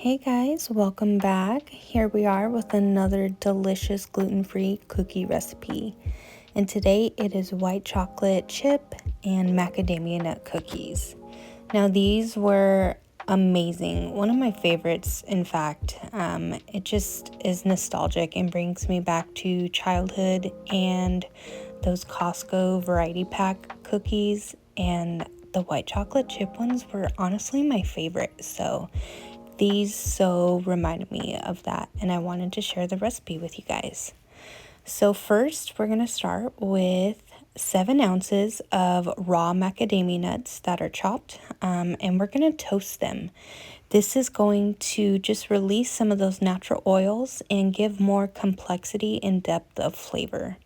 Hey guys, welcome back. Here we are with another delicious gluten-free cookie recipe. And today it is white chocolate chip and macadamia nut cookies. Now these were amazing. One of my favorites, in fact. It just is nostalgic and brings me back to childhood and those Costco variety pack cookies, and the white chocolate chip ones were honestly my favorite. So these so reminded me of that, and I wanted to share the recipe with you guys. So first, we're going to start with 7 ounces of raw macadamia nuts that are chopped, and we're going to toast them. This is going to just release some of those natural oils and give more complexity and depth of flavor.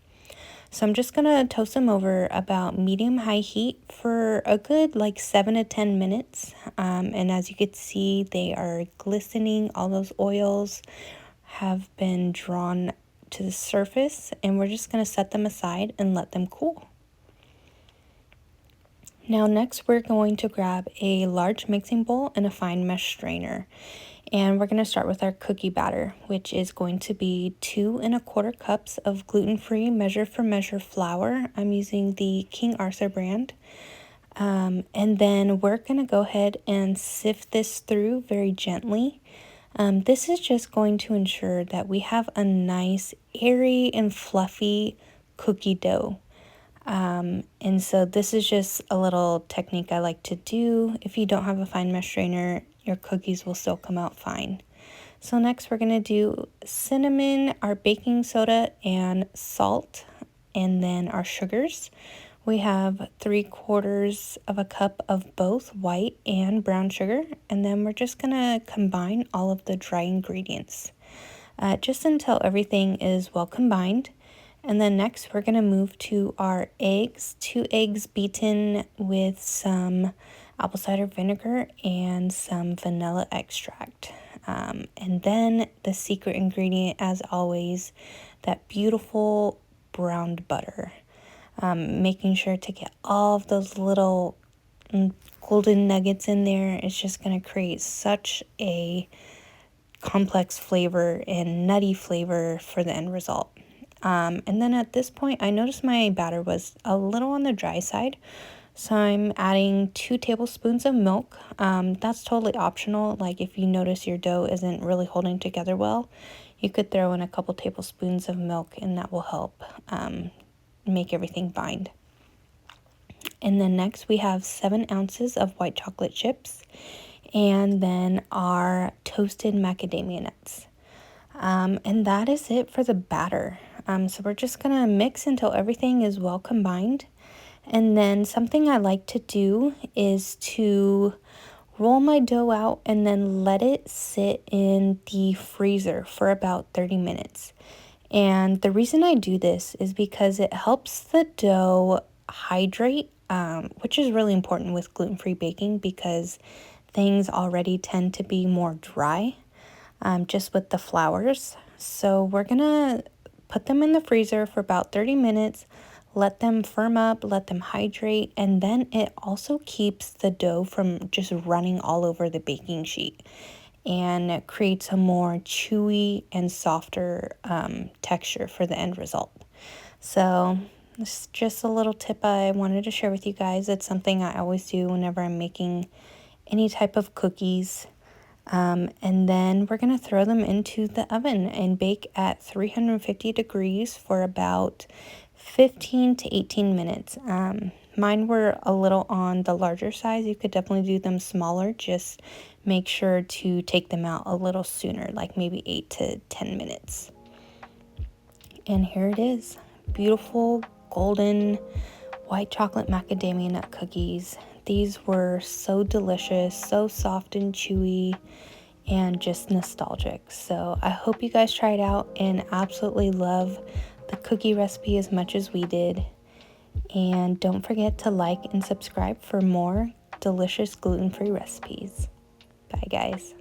So I'm just going to toast them over about medium-high heat for a good 7 to 10 minutes. And as you can see, they are glistening. All those oils have been drawn to the surface, and we're just going to set them aside and let them cool. Now next, we're going to grab a large mixing bowl and a fine mesh strainer. And we're going to start with our cookie batter, which is going to be 2 1/4 cups of gluten-free measure for measure flour. I'm using the King Arthur brand. And then we're going to go ahead and sift this through very gently. This is just going to ensure that we have a nice, airy and fluffy cookie dough. And so this is just a little technique I like to do. If you don't have a fine mesh strainer, your cookies will still come out fine. So next we're going to do cinnamon, our baking soda, and salt, and then our sugars. We have 3/4 of a cup of both white and brown sugar, and then we're just going to combine all of the dry ingredients just until everything is well combined. And then next we're going to move to our eggs, 2 eggs beaten with some apple cider vinegar and some vanilla extract. And then the secret ingredient, as always, that beautiful browned butter. Making sure to get all of those little golden nuggets in there. It's just going to create such a complex flavor and nutty flavor for the end result. And then at this point, I noticed my batter was a little on the dry side. So I'm adding 2 tablespoons of milk. That's totally optional. Like if you notice your dough isn't really holding together well, you could throw in a couple tablespoons of milk, and that will help make everything bind. And then next we have 7 ounces of white chocolate chips, and then our toasted macadamia nuts. And that is it for the batter. So we're just going to mix until everything is well combined. And then something I like to do is to roll my dough out and then let it sit in the freezer for about 30 minutes. And the reason I do this is because it helps the dough hydrate, which is really important with gluten-free baking because things already tend to be more dry, just with the flours. So we're going to put them in the freezer for about 30 minutes, let them firm up, let them hydrate, and then it also keeps the dough from just running all over the baking sheet, and it creates a more chewy and softer texture for the end result. So this is just a little tip I wanted to share with you guys. It's something I always do whenever I'm making any type of cookies. And then we're going to throw them into the oven and bake at 350 degrees for about 15 to 18 minutes. Mine were a little on the larger size. You could definitely do them smaller. Just make sure to take them out a little sooner, like maybe 8 to 10 minutes. And here it is. Beautiful golden white chocolate macadamia nut cookies. These were so delicious, so soft and chewy, and just nostalgic. So I hope you guys try it out and absolutely love the cookie recipe as much as we did. And don't forget to like and subscribe for more delicious gluten-free recipes. Bye guys.